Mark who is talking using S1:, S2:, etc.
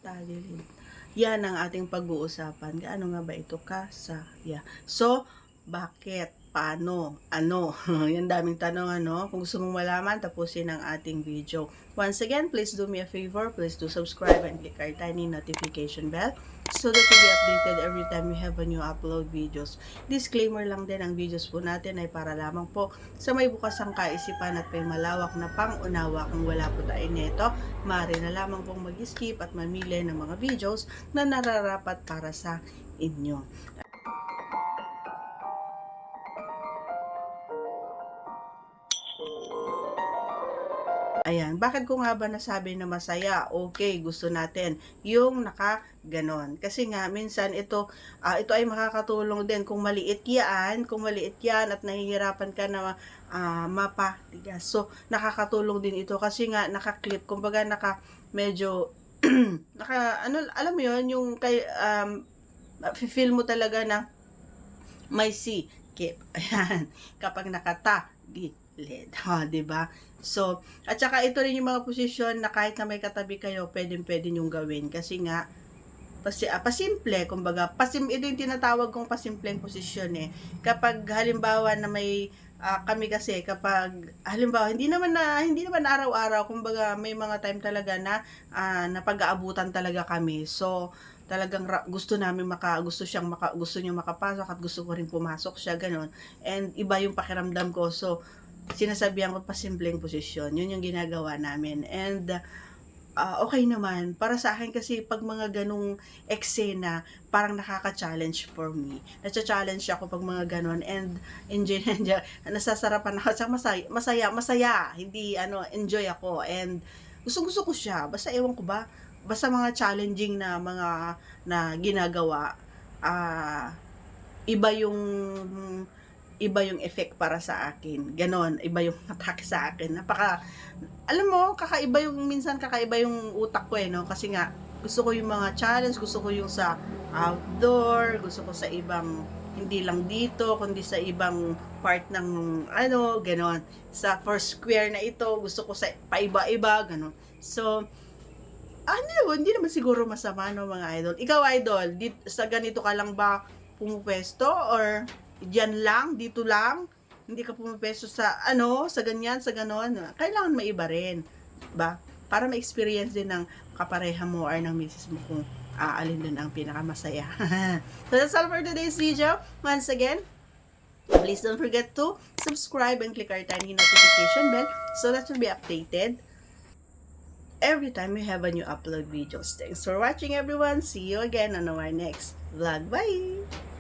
S1: Tagilid. Yan ang ating pag-uusapan. Gaano nga ba ito kasaya? So, bakit? Paano? Ano? Yan daming tanong, ano? Kung gusto mong malaman, tapusin ang ating video. Once again, please do me a favor. Please do subscribe and click our tiny notification bell so that you'll be updated every time we have a new upload videos. Disclaimer lang din, ang videos po natin ay para lamang po sa may bukas ang kaisipan at may malawak na pang-unawa. Kung wala po tayo nito, maaari na lamang pong mag-skip at mamili ng mga videos na nararapat para sa inyo. Ayan, bakit ko nga ba nasabi na masaya? Okay, gusto natin yung naka-ganon. Kasi nga, minsan ito ay makakatulong din kung maliit yan at nahihirapan ka na mapatigas. So, nakakatulong din ito kasi nga naka-clip, kumbaga medyo, alam mo yun, yung feel mo talaga na may sikip. Ayan, kapag nakatagilid. Diba? So, at saka ito rin yung mga posisyon na kahit na may katabi kayo, pwede nyong gawin. Kasi nga, pasimple, kumbaga, ito yung tinatawag kong pasimpleng posisyon eh. Kapag halimbawa na may, kami kasi, kapag, halimbawa, hindi naman araw-araw, kumbaga, may mga time talaga na, napag-aabutan talaga kami. So, talagang gusto namin gusto niya makapasok at gusto ko rin pumasok siya, ganun. And iba yung pakiramdam ko. So, sinasabihan ko pa simpleng posisyon. Yun yung ginagawa namin. And okay naman. Para sa akin kasi pag mga ganung eksena, parang nakaka-challenge for me. Nasa-challenge ako pag mga ganon and enjoy. Nasasarapan ako. At masaya. Hindi, enjoy ako. And gusto ko siya. Basta ewan ko ba, basta mga challenging na mga na ginagawa, iba yung effect para sa akin. Ganon, iba yung atake sa akin. Alam mo, minsan kakaiba yung utak ko no? Kasi nga, gusto ko yung mga challenge, gusto ko yung sa outdoor, gusto ko sa ibang, hindi lang dito, kundi sa ibang part ng, ganon. Sa first square na ito, gusto ko sa paiba-iba, ganon. So, hindi naman siguro masama, no, mga idol. Ikaw, idol, sa ganito ka lang ba pumupwesto or diyan lang, dito lang, hindi ka pumipwesto sa sa ganyan, sa ganon, kailangan maiba rin, ba? Para ma-experience din ng kapareha mo or ng misis mo kung alin din ang pinakamasaya. So that's all for today's video. Once again, please don't forget to subscribe and click our tiny notification bell so that you'll be updated every time we have a new upload videos. Thanks for watching, everyone. See you again on our next vlog. Bye!